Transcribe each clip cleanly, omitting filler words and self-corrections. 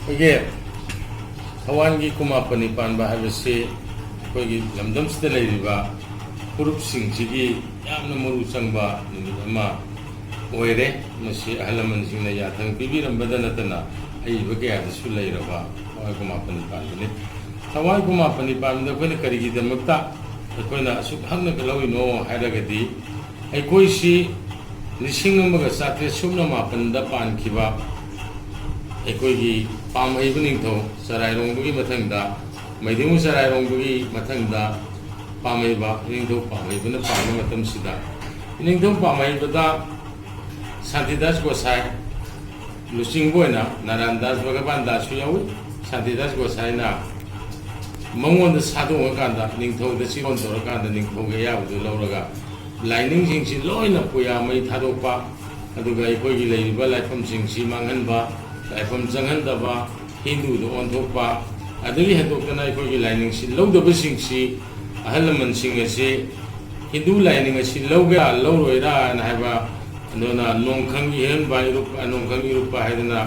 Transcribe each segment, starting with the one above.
이게 하완기 구마ಪ니 판바 하이버시 거기 람덤스데 레이바 푸룹싱지기 얌나 머루 상바 누미마 오이레 마시 알라만싱나 야탕 비비람바다 나타나 아이버게 아주 레이라바 하완 구마पनी 판바니 하완 구마पनी 판다 거는 거리기데막다 거나 수 학나 글로이노 하이라게디 아이코이시 리싱 엄마가 사트레 슈나 마판다 판키바 ꯑꯩꯈꯣꯏꯒꯤ ꯄꯥꯝꯍꯩꯕ ꯅꯤꯡꯊꯧ ꯆꯔꯥꯏꯔꯣꯡꯕꯒꯤ ꯃꯊꯪꯗ ꯃꯩꯙꯤꯃꯨ ꯆꯔꯥꯏꯔꯣꯡꯕꯒꯤ ꯃꯊꯪꯗ ꯄꯥꯝꯍꯩꯕ ꯅꯤꯡꯊꯧ ꯄꯥꯝꯍꯩꯕꯅ ꯄꯥꯟꯕ ꯃꯇꯝꯁꯤꯗ ꯅꯤꯡꯊꯧ ꯄꯥꯝꯍꯩꯕꯗ ꯁꯥꯟꯇꯤꯗꯥꯁ ꯒꯣꯁꯥꯏ ꯂꯨꯆꯤꯡꯕ ꯑꯣꯏꯅ ꯅꯥꯔꯥꯌꯟꯗꯥꯁ ꯚꯒꯕꯥꯟ ꯗꯥꯁꯁꯨ ꯌꯥꯎꯏ ꯁꯥꯟꯇꯤꯗꯥꯁ ꯒꯣꯁꯥꯏꯅ ꯃꯉꯣꯟꯗ ꯁꯥꯗꯣꯛꯑꯀꯥꯟꯗ ꯅꯤꯡꯊꯧꯗ ꯆꯤꯔꯣꯟ ꯇꯧꯔꯀꯥꯟꯗ ꯅꯤꯡꯊꯧꯒꯤ ꯑꯌꯥꯕꯗꯨ ꯂꯧꯔꯒ ꯂꯥꯏꯅꯤꯡꯁꯤꯡꯁꯤ ꯂꯣꯏꯅ ꯄꯨꯌꯥ ꯃꯩ ꯊꯥꯗꯣꯛꯄ ꯑꯗꯨꯒ ꯑꯩꯈꯣꯏꯒꯤ ꯂꯩꯔꯤꯕ ꯂꯥꯏꯐꯝꯁꯤꯡꯁꯤ ꯃꯥꯡꯍꯟꯕ ꯂꯥꯏꯐꯝ ꯆꯪꯍꯟꯗꯕ ꯍꯤꯟꯗꯨꯗ ꯑꯣꯟꯊꯣꯛꯄ ꯑꯗꯨꯒꯤ ꯍꯦꯟꯗꯣꯛꯇꯅ ꯑꯩꯈꯣꯏꯒꯤ ꯂꯥꯏꯅꯤꯡꯁꯤ ꯂꯧꯗꯕꯁꯤꯡꯁꯤ ꯑꯍꯜ ꯂꯃꯟꯁꯤꯡ ꯑꯁꯤ ꯍꯤꯟꯗꯨ ꯂꯥꯏꯅꯤꯡ ꯑꯁꯤ ꯂꯧꯒꯦꯔꯥ ꯂꯧꯔꯣꯏꯔꯥꯅ ꯍꯥꯏꯕ ꯑꯗꯨꯅ ꯅꯣꯡꯈꯪ ꯏꯍꯟꯕ ꯅꯣꯡꯈꯪ ꯏꯔꯨꯞꯄ ꯍꯥꯏꯗꯅ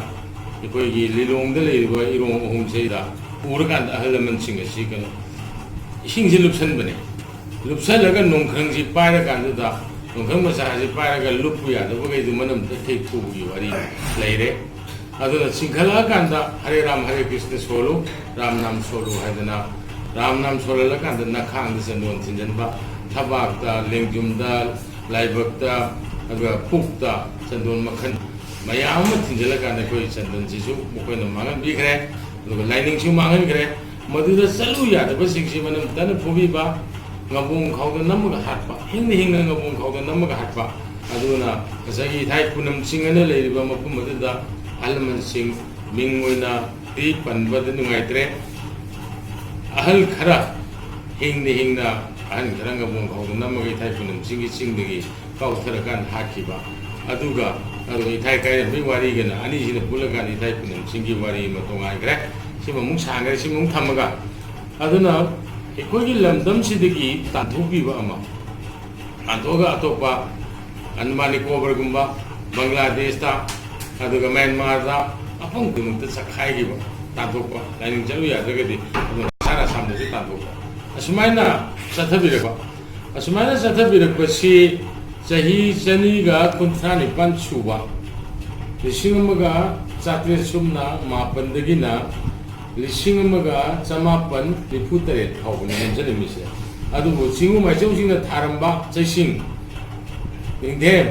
ꯑꯩꯈꯣꯏꯒꯤ ꯂꯤꯂꯣꯡꯗ ꯂꯩꯔꯤꯕ ꯏꯔꯣꯡ ꯑꯍꯨꯝꯁꯤꯗ ꯎꯔꯀꯥꯟꯗ ꯑꯍꯜ ꯂꯃꯟꯁꯤꯡ ꯑꯁꯤ ꯀꯩꯅꯣ ꯏꯁꯤꯡꯁꯤ ꯂꯨꯞꯁꯟꯕꯅꯦ ꯂꯨꯞꯁꯜꯂꯒ ꯅꯣꯡꯈꯪꯁꯤ ꯄꯥꯏꯔꯀꯥꯟꯗꯨꯗ ꯅꯣꯡꯈꯪ ꯃꯆꯥꯁꯤ ꯄꯥꯏꯔꯒ ꯂꯨꯞꯄꯨ ꯌꯥꯗꯕꯈꯩꯗꯨ ꯃꯅꯝꯗ ꯊꯦꯛꯊꯨꯕꯒꯤ ꯋꯥꯔꯤ ꯂꯩꯔꯦ aduna singkhala kanda Hare Ram Hare Krishna solo Ram Nam solo haidana Ram Nam solo la kanda nakhang da sandon tinjanba thabak da lengjum da laibak da aga puk da sandon makhan mayam tinjala kanda koi sandon jisu mokoi na mangan bi kre aduga lining chu mangan kre maduda salu ya da basing si manam tan phubi ba ngabung khawda namaga hatpa hingni hinga ngabung khawda namaga hatpa aduna kasagi thai punam singana leiriba mapum maduda अलमन Singh मिंगोइना ती पनबद नुंगाइत्रे अहल खरा हिंगने हिंगना अहल खरा गबों खाउद नमगे Thai Poonam सिंगी सिंगदगी काउथरकान हाखिबा अदुगा अदुगा Thai काय बि वारी गना अनि सिन पुलगान Thai Poonam सिंगी वारी म तोंगाइग्रे सिम मुंग सांगरे सिम मुंग थमगा अदुना एकोगी लमदम सिदगी ताथुबिबा अमा ताथोगा अतोपा अनमानी कोबरगुंबा बांग्लादेश ता अदुगा म्यांमार दा अफंग दुमुक्त सखाइगिबा ताथोपा लाइनिंग चलु यादगदि सारा सामने से ताथोपा असुमाइना चथबिरकपसि चही चनीगा कुंथ्रानि पंचुबा लिसिंगमगा चात्रे सुमना मापनदगिना लिसिंगमगा चमापन निफुतरे थावबनि नंजलिमिसे अदुबो चिंगु माइचौसिंगना थारंबा चैसिंग निंगथेम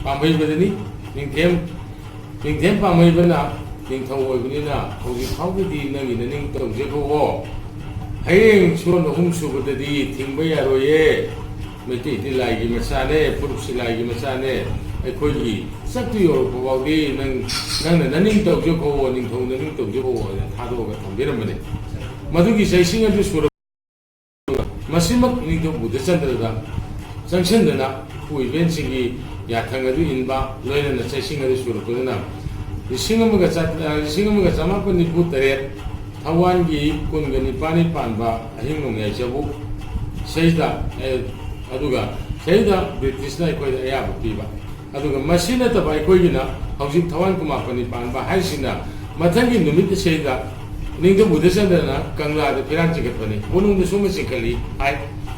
पामबैबदनि निंगथेम पामबैबना निंगथौ ओइबनिना हौजि फावगदि नंगि ननिंग तौजेखौ हयें सुरन अहुम सुबददि थिंबा यारोये मेति दिलाइगी मचाने पुरुषि लाइगी मचाने अखोइगी सक्तु योरप बाउदि नंगना ननिंग तौजेखौ निंगथौ ननिंग तौजेखौ थादोगा थंबिरमने मधुगी सैसिंग अदु सुर मसिमक निंगथौ बुद्धचंद्रदा जंक्शनदना पुइबेनसिंगी याथंग अदु इनबा लोइनना सैसिंग अदु सुरपदना लिसिंगमगा चमापन निफु तरेट थावानगी कुनगा निपानी पानबा अहिंग नोंयाइजबु सैदा अदुगा सैदा ब्रिटिशना अखोइदा अयाबा पीबा अदुगा मसिना तबा अखोइगिना हौजिक थावान कुमापनी पानबा हाइसिना मथंगी नुमित सैदा निंगदो बुद्धचंद्रना कंगलादा फिरान चिकटपनी बुनुंगदा सुमा चिकली हाइ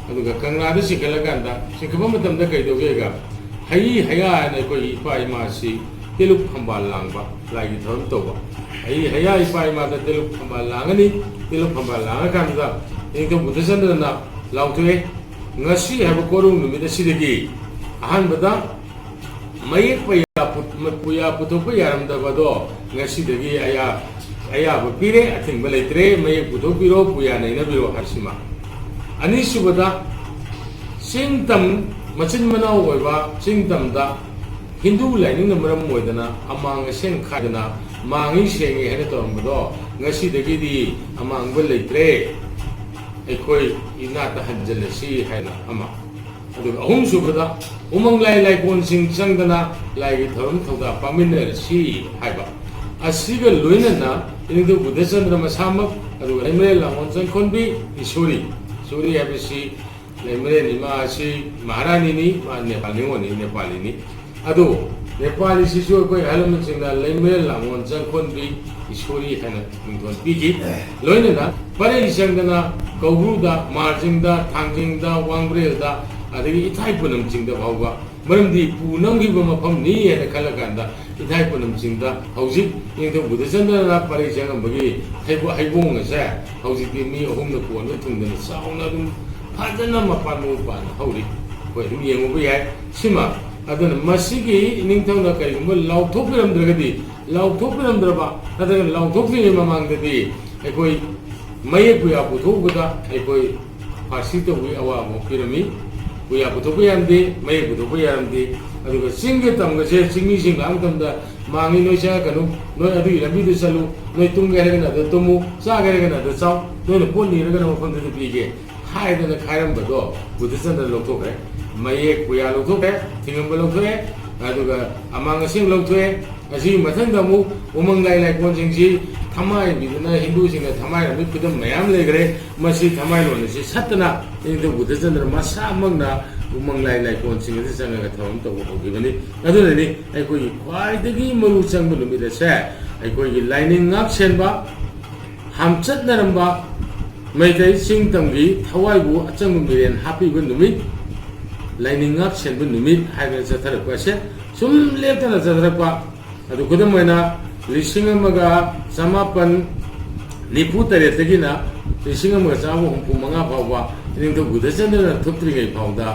अदुगा कंगलादा चिकलगांदा चिकबा मतमदा कइदोगेगा हई हया ने कोई इपा इमासी तेलुक फंबाल लांगबा लागी धरम तोबा हई हया इपा इमादा तेलुक फंबाल लांगनी तेलुक फंबाल लांगकांदा निंगदो बुद्धचंद्रना लाउथुए ngasi haba korung numida sidagi ahanbada mayek puya putupa yaramdabado ngasi dagi aya bapire athingba leitre mayek putupiro puya nainabiro harsima anisubada singtam machin manau oiba singtamda hindu laining namaram moidana amang seng khadana mangi sengi hene torambado ngasi dagi di amangba leitre अखोई इनाता हंजलसी हैना अमा अदुगा अहुम सुबदा उमंग लाइ कोन सिंग संगदना लाइगी धरम थौदा पामिनरसी हाइबा असिगा लोइनना इनिदु Budhachandra मसामक अदुगा लेमरे लामोन जंखोनबी इसोरी sorry हाबिसी लेमरे Nima असि महारानी नि मा नेपाली नि नेपाली नि अदु नेपाली सिसु कोई हलम सिंगना लेमेल लामोन जंखोन बी ईश्वरी है मिंथोन पीगी लोइनना परे इशंगना कौरुदा मार्जिंगदा थांजिंगदा वांग्रेलदा अदगी इथाई पुनम चिंगदा भावबा मरमदी पूनमगी मफम नी है खलकांदा इथाई पुनम चिंगदा हौजिक इंदो बुद्धचंद्रना परे इशंगबगी हाइबोंग से हौजिक मी अहुम न कोन थुंगदना साउना दुम फाजना मपान मुपान हौरी कोई दुम येंगबो याय सिमा अदन मसीगी निंगथौना करिगुम लाउथोपिरमद्रगदी लाउथोपिरमद्रबा नदग लाउथोपि ममांगददी एकोई मये बुया पुथोबदा एकोई फासी तो बुया अवा मोपिरमी बुया पुथोबे यामदे मये पुथोबे यामदे अदुगा सिंगे तमगसे सिंगी सिंग लांगतमदा मांगी नोइसा कनु नोइ अदुगी लंबीदे चलु नोइ तुंगे हेरगना द तुमु चागे हेरगना द चाउ नोइ पोनी हेरगना मफमदे पीगे हायदना खायरमबदो बुद्धचंद्र लौथोखरे मये बुया लौथोखे थिंगमबा लौथोखे अदुगा अमांगसिंग लौथोखे असी मथंग अमु उमंग लाइ लाइ कोनसिंगसी थमाय बिदना हिंदू सिंग थमाय रमि खुदम मयाम लेगरे मसी थमाय लोनसी सतना इंदो बुद्धचंद्र मसा मंगना उमंग लाइ लाइ कोनसिंग से संग थवम तो होगिबनी अदुननि अखोई ख्वाइदगी मरु चंग नुमिदा से अखोई लाइनिंग ngak senba hamchat naramba Meitei सिंग तंगी थवाइबु अचंग मिरेन हापी बु नुमित लाइनिंग ngak senbu numit हाइबे जथरपा से सुम लेतना जथरपा अदु खुदमैना लिसिंग अमगा समापन निफु तरेतगिना लिसिंग अमगा चाबु हुंपु मंगा फावबा निंदो बुद्धचंद्रना थुप्त्रिङै फावदा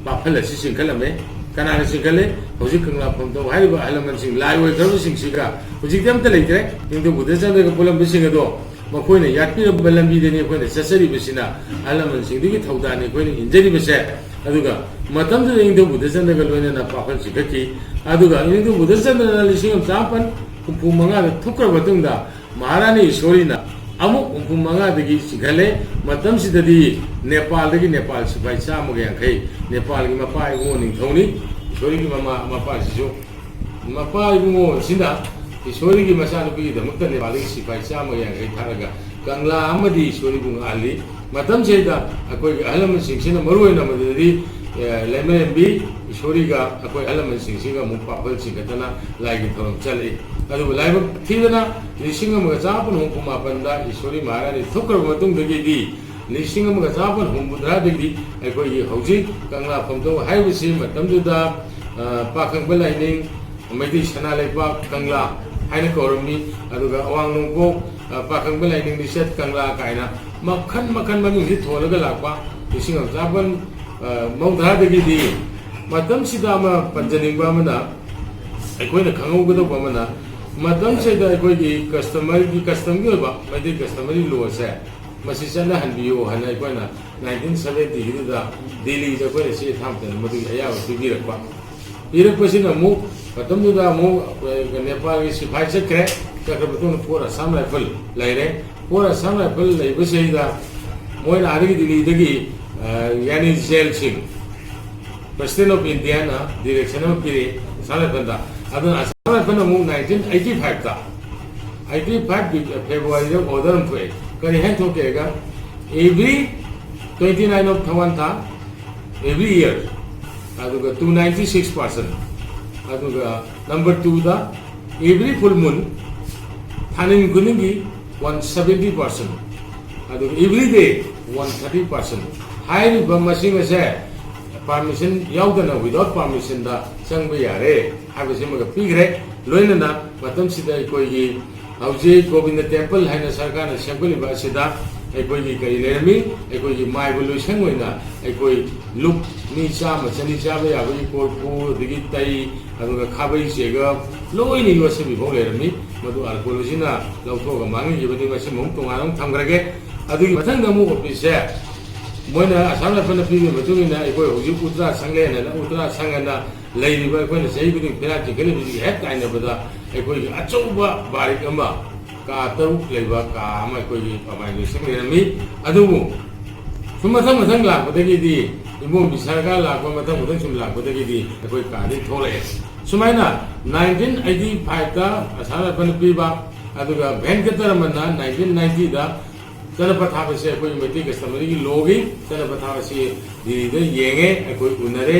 पाफल असि सिंखलमे कनाना सिंखले हौजि खंला फमदो हाइबा हलमनसिंग लाइ ओइखरबसिंग सिगा हुजिक देमता लेइत्रे निंदो बुद्धचंद्रगा पुलम बिसिंग अदो मखोइने यात्पिरबा लंबीदेनि अखोइने ससरिबसिना हलमनसिंगदिगी थौदानि अखोइने इंजरिबसे अदुगा मतमदु इंदो बुद्धचंद्रगा लोइनना पाफल सिखकी अदुगा इंदो बुद्धचंद्रना लिसिंग चापन हुंपु मंगा थुक्र बतुंगदा महारानी ईश्वरीना अमु हुंपु मंगा दगी सिखले मतम सिददी नेपाल दगी नेपाल सिपाई चामग यांखै नेपाल की मपा इबुंगो निंथौनी ईश्वरी की मपा सिसु मपा इबुंगो सिना ईश्वरी की मचानुपी दमकता नेपाल की सिपाई चामग यांखै थारगा कंगला अमदी ईश्वरी बुंग आली मतम सेदा अकोई अहलम सिंगसिना मरुएना मददी लेमेबी ईश्वरी का अकोई अहलम सिंगसिगा मुपाफल सिंगतना लाइगी थरम चले अदु लाइब थीदना लिसिंग अमगा चापन हुंकुमापनदा ईश्वरी महारानी थुकर मतुंग दगीदी लिसिंग अमगा चापन हुंबुद्रा दगी अकोई हौजी कंगला फमदो हाइबसी मतमदुदा पाखंग बलाइनिंग मैदी सना लेपा कंगला हाइना कौरमी अदुगा अवांग नोंगो पाखंग बलाइनिंग दिसेत कंगला काइना मखन मखन ममिंग थोलगा लापा लिसिंग अमगा चापन मौद्रा दगीदी मतम सिदा अमा पंजनिंगबा मना अखोइना खंगौगदोबा मना मतम सेदा अखोइगी कस्टम की ओबा मैदी कस्टमरी लॉ से मसी चना हनबियो हना अखोइना 1970 हिदा दिल्ली दा अखोइना से थामतन मदु अयाव पिबिरकपा पिरकपसिना मु मतमदुदा मु नेपाल की सिपाही चक्रे चक्रबतुन पोरा साम राइफल लाइरे पोरा साम राइफल लाइबसेदा मोइना आदगी दिल्ली दगी यानी Zail Singh president of India ना डायरेक्शन ऑफ पिरे साले बंदा अदन साले बंदा मु 1985 ता 85 फेब्रुआरी द ऑर्डर फुए करी है तो केगा एवरी 29 ऑफ थवन था एवरी ईयर अदुगा 296% अदुगा नंबर 2 दा एवरी फुल मून थानिन गुनिंगी 170% अदुगा एवरी डे 130% हाइरिबा मसिंग असे परमिशन याउदना विदाउट परमिशन दा चंगबा यारे हाबसे मगा पिग्रे लोइनना मतम सिदा कोइगी हौजे गोविंद टेंपल हाइना सरकार ने सेंगलिबा सिदा एकोइगी कई लेरमी एकोइगी माइबुलुशन होइना एकोइ लुक नि चाम चनि चाबा याबई कोरपु दिगी तई अदुगा खाबै सेगा लोइनि योसे बिभौ लेरमी मदु आर्कोलॉजीना लौथोगा मांगी जिबनि मसि मुं तोंगानं थमग्रगे अदुगी मथंग मु ऑफिस से मोइना आसाम राइफल पीबी मतुंगिना एकोइ हुजि उत्तरा संगलेना उत्तरा संगना लेरिबा एकोइना सेहिबुनि पेनाल्टी गलिबि हेड काइनबदा एकोइ अचौबा बारिक अमा का तरुक लेबा का अमा एकोइ पमाइनि संगलेरमी अदुबु सुमथंग मथंग लापदगिदि इमो बिसरगा लापा मथंग मथंग सुम लापदगिदि एकोइ कादि थोले सुमाइना 1985 दा आसाम राइफल पीबा अदुगा भेंकटरमना 1990 दा चनपथाबसे अखोई मैती कस्टमरी की लोगी चनपथाबसे दिल्ली येंगे अखोई उनरे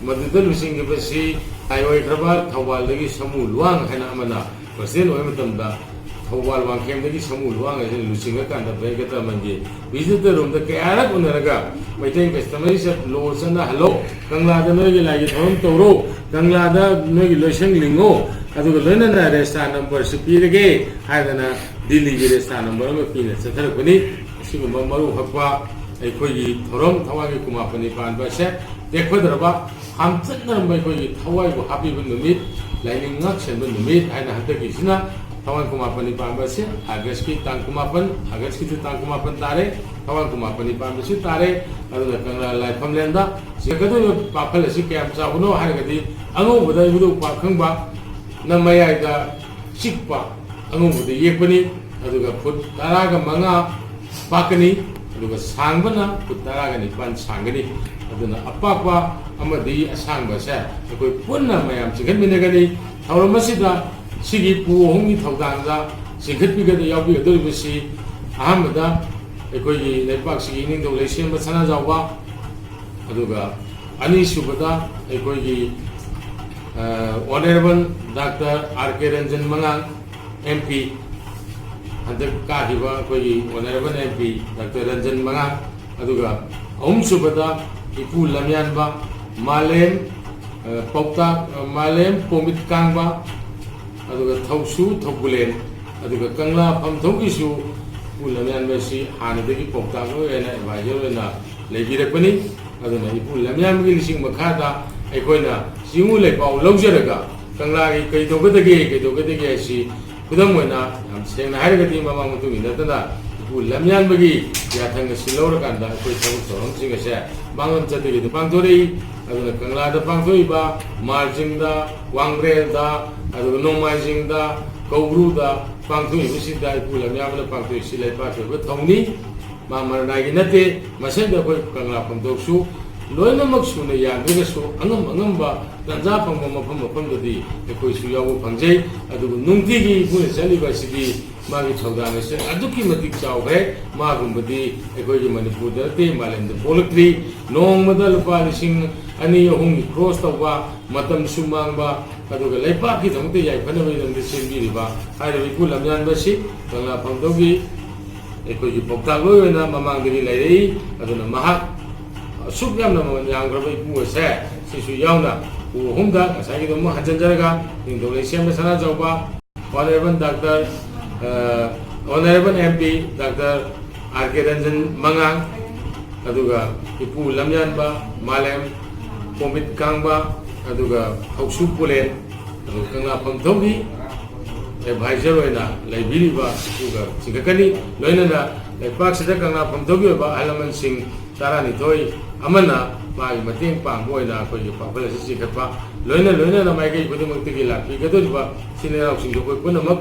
मदुद लुसिंग बसी ꯑꯣꯏꯈ꯭ꯔꯕ ꯊꯧꯕꯥꯜꯗꯒꯤ ꯁꯃꯨ ꯂꯨꯋꯥꯡ ꯍꯥꯏꯅ ꯑꯃꯅ ꯄ꯭ꯔꯁꯤꯗꯦꯟ ꯑꯣꯏꯕ ꯃꯇꯝꯗ ꯊꯧꯕꯥꯜ ꯋꯥꯡꯈꯦꯝꯗꯒꯤ ꯁꯃꯨ ꯂꯨꯋꯥꯡ ꯑꯁꯤ ꯂꯨꯆꯤꯡꯉꯀꯥꯟꯗ ꯚꯦꯡꯀꯇꯔꯃꯟꯒꯤ ꯚꯤꯖꯤꯇꯔ ꯔꯨꯝꯗ ꯀꯌꯥꯔꯛ ꯎꯅꯔꯒ ꯃꯩꯇꯩ ꯀꯁꯇꯃꯔꯤ ꯂꯣ ꯆꯠꯅꯍꯜꯂꯣ, ꯀꯪꯂꯥꯗ ꯅꯣꯏꯒꯤ ꯂꯥꯏꯒꯤ ꯊꯧꯔꯝ ꯇꯧꯔꯣ, ꯀꯪꯂꯥꯗ ꯅꯣꯏꯒꯤ ꯂꯣꯏꯁꯪ ꯂꯤꯡꯉꯣ, ꯑꯗꯨꯒ ꯂꯣꯏꯅꯅ ꯔꯦꯁꯇꯥ ꯅꯝꯕꯔꯁꯨ ꯄꯤꯔꯒꯦ ꯍꯥꯏꯗꯅ ꯗꯤꯜꯂꯤꯒꯤ ꯔꯦꯁꯇꯥ ꯅꯝꯕꯔ ꯑꯃ ꯄꯤꯅ ꯆꯠꯊꯔꯛꯄꯅꯤ꯫ ꯑꯁꯤꯒꯨꯝꯕ ꯃꯔꯨ ꯍꯛꯄ ꯑꯩꯈꯣꯏꯒꯤ ꯊꯧꯔꯝ ꯊꯧꯋꯥꯟꯒꯤ ꯀꯨꯝꯃꯥꯄꯅꯤ ꯄꯥꯟꯕ ꯑꯁꯦ ꯇꯦꯛꯄꯗ꯭ꯔꯕ ꯍꯥꯝꯆꯠꯅꯔꯝꯕ ꯑꯩꯈꯣꯏꯒꯤ ꯊꯋꯥꯏꯕꯨ ꯍꯥꯞꯄꯤꯕ ꯅꯨꯃꯤꯠ, ꯂꯥꯏꯅꯤꯡ ꯉꯥꯛꯁꯦꯟꯕ ꯅꯨꯃꯤꯠ ꯍꯥꯏꯅ ꯍꯟꯗꯛꯀꯤꯁꯤꯅ ꯊꯧꯋꯥꯟ ꯀꯨꯝꯃꯥꯄꯅꯤ ꯄꯥꯟꯕ ꯑꯁꯤ ꯑꯥꯒꯁꯀꯤ ꯇꯥꯡ 19, ꯑꯥꯒꯁꯀꯤꯁꯨ ꯇꯥꯡ 19 ꯇꯥꯔꯦ, ꯊꯧꯋꯥꯟ ꯀꯨꯝꯃꯥꯄꯅꯤ ꯄꯥꯟꯕꯁꯨ ꯇꯥꯔꯦ꯫ ꯑꯗꯨꯅ ꯀꯪꯂꯥ ꯂꯥꯏꯐꯝꯂꯦꯟꯗ ꯆꯤꯡꯒꯗꯧꯔꯤꯕ ꯄꯥꯈꯜ ꯑꯁꯤ ꯀꯌꯥꯝ ꯆꯥꯎꯕꯅꯣ ꯍꯥꯏꯔꯒꯗꯤ ꯑꯉꯧꯕꯗ ꯏꯕꯨꯙꯧ ꯄꯥꯈꯪꯕ ꯅ ꯃꯌꯥꯏꯗ ꯆꯤꯛꯄ ꯑꯉꯧꯕꯗ ꯌꯦꯛꯄꯅꯤ, ꯑꯗꯨꯒ ꯐꯨꯠ 15 ꯄꯥꯛꯀꯅꯤ, ꯑꯗꯨꯒ ꯁꯥꯡꯕꯅ ꯐꯨꯠ 19 ꯁꯥꯡꯒꯅꯤ꯫ ꯑꯗꯨꯅ ꯑꯄꯥꯛꯄ ꯑꯃꯗꯤ ꯑꯁꯥꯡꯕꯁꯦ ꯑꯩꯈꯣꯏ ꯄꯨꯟꯅ ꯃꯌꯥꯝ ꯆꯤꯡꯈꯠꯃꯤꯟꯅꯒꯅꯤ꯫ ꯊꯧꯔꯝ ꯑꯁꯤꯗ ꯁꯤꯒꯤ ꯄꯨ ꯑꯍꯨꯝꯒꯤ ꯊꯧꯗꯥꯡꯗ ꯌꯥꯎꯕꯤꯒꯗꯧꯔꯤꯕꯁꯤ ꯑꯍꯥꯟꯕꯗ ꯑꯩꯈꯣꯏꯒꯤ ꯂꯩꯄꯥꯛꯁꯤꯒꯤ ꯏꯅꯤꯡꯊꯧ ꯂꯩꯁꯦꯝꯕ ꯁꯅꯥꯖꯥꯎꯕ, ꯑꯗꯨꯒ ꯑꯅꯤꯁꯨꯕꯗ ꯑꯩꯈꯣꯏꯒꯤ ꯑꯣꯅꯔꯦꯕꯜ ꯗꯥꯛꯇꯔ R.K. ꯔꯟꯖꯟ ꯃꯉꯥꯡ MP, ꯍꯟꯗꯛ ꯀꯥꯈꯤꯕ ꯑꯩꯈꯣꯏꯒꯤ ꯑꯣꯅꯔꯦꯕꯜ MP ꯗꯥꯛꯇꯔ ꯔꯟꯖꯟ ꯃꯉꯥꯡ, ꯑꯗꯨꯒ ꯑꯍꯨꯝꯁꯨꯕꯗ ꯏꯄꯨ ꯂꯝꯌꯥꯟꯕ ꯃꯥꯂꯦꯝ ꯄꯥꯎꯇꯥꯛ ꯃꯥꯂꯦꯝ ꯄꯣꯃꯤꯠ ꯀꯥꯡꯕ, ꯑꯗꯨꯒ ꯊꯧꯁꯨ ꯊꯧꯒꯨꯂꯦꯟ, ꯑꯗꯨꯒ ꯀꯪꯂꯥ ꯐꯝꯊꯧꯒꯤꯁꯨ ꯏꯄꯨ ꯂꯝꯌꯥꯟꯕ ꯑꯁꯤ ꯍꯥꯟꯅꯗꯒꯤ ꯄꯥꯎꯇꯥꯛ ꯑꯣꯏꯅ ꯑꯦꯗꯚꯥꯏꯖꯔ ꯑꯣꯏꯅ ꯂꯩꯕꯤꯔꯛꯄꯅꯤ꯫ ꯑꯗꯨꯅ ꯏꯄꯨ ꯂꯝꯌꯥꯟꯕꯒꯤ ꯂꯤꯁꯤꯡ ꯃꯈꯥꯗ ꯑꯩꯈꯣꯏꯅ ꯆꯤꯡꯎ ꯂꯩꯄꯥꯎ ꯂꯧꯖꯔꯒ ꯀꯪꯂꯥꯒꯤ ꯀꯩꯗꯧꯒꯗꯒꯦ ꯍꯥꯏꯁꯤ ꯈꯨꯗꯝ ꯑꯣꯏꯅ ꯌꯥꯝ ꯁꯦꯡꯅ ꯍꯥꯏꯔꯒꯗꯤ ꯃꯃꯥꯡ ꯃꯇꯨꯡ ꯏꯟꯅꯗꯅ ꯏꯄꯨ ꯂꯝꯌꯥꯟꯕꯒꯤ ꯌꯥꯊꯪ ꯑꯁꯤ ꯂꯧꯔꯀꯥꯟꯗ ꯑꯩꯈꯣꯏ ꯊꯕꯛ ꯊꯧꯔꯝꯁꯤꯡ ꯑꯁꯦ ꯃꯥꯡꯂꯣꯝ ꯆꯠꯇꯒꯤꯗ ꯄꯥꯡꯊꯣꯔꯛꯏ꯫ ꯑꯗꯨꯅ ꯀꯪꯂꯥꯗ ꯄꯥꯡꯊꯣꯛꯏꯕ ꯃꯥꯔꯖꯤꯡꯗ, ꯋꯥꯡꯕ꯭ꯔꯦꯜꯗ, ꯑꯗꯨꯒ ꯅꯣꯡꯃꯥꯏꯖꯤꯡꯗ, ꯀꯧꯕ꯭ꯔꯨꯗ ꯄꯥꯡꯊꯣꯛꯏꯕꯁꯤꯗ ꯏꯄꯨ ꯂꯝꯌꯥꯟꯕꯅ ꯄꯥꯡꯊꯣꯛꯏꯁꯤ ꯂꯩꯄꯥꯛꯀꯤ ꯑꯣꯏꯕ ꯊꯧꯅꯤ, ꯃꯥ ꯃꯔꯅꯥꯏꯒꯤ ꯅꯠꯇꯦ꯫ ꯃꯁꯤꯗ ꯑꯩꯈꯣꯏ ꯀꯪꯂꯥ ꯐꯝꯊꯣꯛꯁꯨ ꯂꯣꯏꯅꯃꯛ ꯁꯨꯅ ꯌꯥꯗ꯭ꯔꯒꯁꯨ ꯑꯉꯝꯕ ꯇꯥꯟꯖꯥ ꯐꯪꯕ ꯃꯐꯝꯗꯗꯤ ꯑꯩꯈꯣꯏꯁꯨ ꯌꯥꯎꯕ ꯐꯪꯖꯩ꯫ ꯑꯗꯨꯕꯨ ꯅꯨꯡꯇꯤꯒꯤ ꯑꯩꯈꯣꯏꯅ ꯆꯠꯂꯤꯕ ꯑꯁꯤꯗꯤ ꯃꯥꯒꯤ ꯊꯧꯗꯥꯡ ꯑꯁꯤ ꯑꯗꯨꯛꯀꯤ ꯃꯇꯤꯛ ꯆꯥꯎꯈ꯭ꯔꯦ, ꯃꯥꯒꯨꯝꯕꯗꯤ ꯑꯩꯈꯣꯏꯒꯤ ꯃꯅꯤꯄꯨꯔꯗ ꯅꯠꯇꯦ ꯃꯥꯂꯦꯝꯗ ꯄꯣꯛꯂꯛꯇ꯭ꯔꯤ꯫ ꯅꯣꯡꯃꯗ ꯂꯨꯄꯥ 2,000-3,000 ꯀ꯭ꯔꯣꯁ ꯇꯧꯕ, ꯃꯇꯝꯁꯨ ꯃꯥꯡꯕ, ꯑꯗꯨꯒ ꯂꯩꯄꯥꯛꯀꯤꯗꯃꯛꯇ ꯌꯥꯏꯐꯅꯕꯒꯤꯗꯃꯛꯇ ꯆꯦꯟꯕꯤꯔꯤꯕ ꯍꯥꯏꯔꯤꯕ ꯏꯄꯨ ꯂꯝꯌꯥꯟꯕ ꯑꯁꯤ ꯀꯪꯂꯥ ꯐꯝꯊꯧꯒꯤ ꯑꯩꯈꯣꯏꯒꯤ ꯄꯥꯎꯇꯥꯛꯂꯣꯏ ꯑꯣꯏꯅ ꯃꯃꯥꯡꯗꯒꯤ ꯂꯩꯔꯛꯏ꯫ ꯑꯗꯨꯅ ꯃꯍꯥꯛ ꯑꯁꯨꯛ ꯌꯥꯝꯅ ꯃꯃꯜ ꯌꯥꯝꯈ꯭ꯔꯕ ꯏꯄꯨ ꯑꯁꯦ ꯁꯤꯁꯨ ꯌꯥꯎꯅ ꯄꯨ ꯑꯍꯨꯝꯗ ꯉꯁꯥꯏꯒꯤꯗꯣ ꯑꯃꯨꯛ ꯍꯟꯖꯤꯟꯖꯔꯒ ꯅꯤꯡꯊꯧ ꯂꯩꯁꯦꯝꯕ ꯁꯅꯥꯖꯥꯎꯕ, honourable MP doctor R.K. Ranjan ꯃꯉꯥꯡ, ꯑꯗꯨꯒ ꯏꯄꯨ ꯂꯝꯌꯥꯟꯕ ꯃꯥꯂꯦꯝ ꯄꯣꯃꯤꯠ ꯀꯥꯡꯕ, ꯑꯗꯨꯒ ꯊꯧꯁꯨ ꯄꯨꯂꯦꯟ, ꯑꯗꯨꯒ ꯀꯪꯂꯥ ꯐꯝꯊꯧꯒꯤ ꯑꯦꯗꯚꯥꯏꯖꯔ ꯑꯣꯏꯅ ꯂꯩꯕꯤꯔꯤꯕ ꯏꯄꯨꯒ ꯆꯤꯡꯈꯠꯀꯅꯤ꯫ ꯂꯣꯏꯅꯅ ꯂꯩꯄꯥꯛꯁꯤꯗ ꯀꯪꯂꯥ ꯐꯝꯊꯧꯒꯤ ꯑꯣꯏꯕ ꯑꯍꯜ ꯂꯃꯟꯁꯤꯡ 12 ꯑꯃꯅ ꯃꯥꯒꯤ ꯃꯇꯦꯡ ꯄꯥꯡꯕ ꯑꯣꯏꯅ ꯑꯩꯈꯣꯏꯒꯤ ꯄꯥꯈꯜ ꯑꯁꯤ ꯆꯤꯡꯈꯠꯄ, ꯂꯣꯏꯅꯅ ꯃꯥꯏꯀꯩ ꯈꯨꯗꯤꯡꯃꯛꯇꯒꯤ ꯂꯥꯛꯄꯤꯒꯗꯧꯔꯤꯕ ꯏꯆꯤꯜ ꯏꯅꯥꯎꯁꯤꯡꯗꯨ ꯑꯩꯈꯣꯏ ꯄꯨꯝꯅꯃꯛ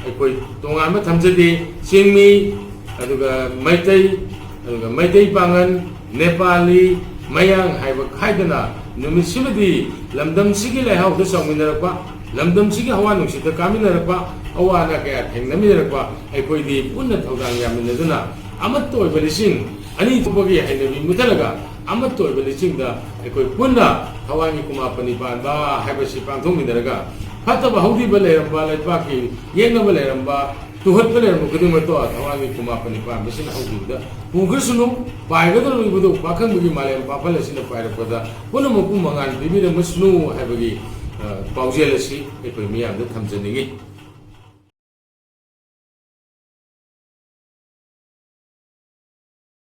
ꯑꯩꯈꯣꯏ ꯇꯣꯉꯥꯟꯕ ꯊꯝꯖꯗꯦ, ꯆꯤꯡꯃꯤ, ꯑꯗꯨꯒ ꯃꯩꯇꯩ ꯄꯥꯉꯟ, ꯅꯦꯄꯥꯂꯤ, ꯃꯌꯥꯡ ꯍꯥꯏꯕ ꯈꯥꯏꯗꯅ ꯅꯨꯃꯤꯠꯁꯤꯃꯗꯤ ꯂꯝꯗꯝꯁꯤꯒꯤ ꯂꯩꯍꯥꯎꯗ ꯆꯥꯎꯃꯤꯟꯅꯔꯛꯄ, ꯂꯝꯗꯝꯁꯤꯒꯤ ꯍꯋꯥ ꯅꯨꯡꯁꯤꯠꯇ ꯀꯥꯃꯤꯟꯅꯔꯛꯄ, ꯑꯋꯥ ꯑꯅꯥ ꯀꯌꯥ ꯊꯦꯡꯅꯃꯤꯟꯅꯔꯛꯄ ꯑꯩꯈꯣꯏꯗꯤ ꯄꯨꯟꯅ ꯊꯧꯗꯥꯡ ꯌꯥꯃꯤꯟꯅꯗꯨꯅ ꯑꯃꯠꯇ ꯑꯣꯏꯕ ꯂꯤꯆꯤꯡ ꯑꯅꯤ ꯊꯣꯛꯄꯒꯤ ꯍꯩꯅꯕꯤ ꯃꯨꯊꯠꯂꯒ ꯑꯃꯠꯇ ꯑꯣꯏꯕ ꯂꯤꯆꯤꯡꯗ ꯑꯩꯈꯣꯏ ꯄꯨꯟꯅ ꯊꯋꯥꯟꯒꯤ ꯀꯨꯝꯃꯥꯄꯅꯤ ꯄꯥꯟꯕ ꯍꯥꯏꯕꯁꯤ ꯄꯥꯡꯊꯣꯛꯃꯤꯟꯅꯔꯒ ꯐꯠꯇꯕ ꯍꯧꯗꯤꯕ ꯂꯩꯔꯝꯕ, ꯂꯩꯄꯥꯛꯀꯤ ꯌꯦꯛꯅꯕ ꯂꯩꯔꯝꯕ, ꯇꯨꯍꯠꯄ ꯂꯩꯔꯝꯕ ꯈꯨꯗꯤꯡꯃꯛꯇꯣ ꯊꯋꯥꯟꯒꯤ ꯀꯨꯝꯃꯥꯄꯅꯤ ꯄꯥꯟꯕꯁꯤꯅ ꯍꯧꯈꯤꯕꯗ ꯄꯨꯈ꯭ꯔꯁꯅꯨ, ꯄꯥꯏꯒꯗꯧꯔꯤꯕꯗꯨ ꯄꯥꯈꯪꯕꯒꯤ ꯃꯥꯂꯦꯝ ꯄꯥꯐꯜ ꯑꯁꯤꯅ ꯄꯥꯏꯔꯛꯄꯗ ꯄꯨꯝꯅꯃꯛꯄꯨ ꯃꯉꯥꯜ ꯄꯤꯕꯤꯔꯝꯃꯁꯅꯨ ꯍꯥꯏꯕꯒꯤ ꯄꯥꯎꯖꯦꯜ ꯑꯁꯤ ꯑꯩꯈꯣꯏ ꯃꯤꯌꯥꯝꯗ ꯊꯝꯖꯅꯤꯡꯏ꯫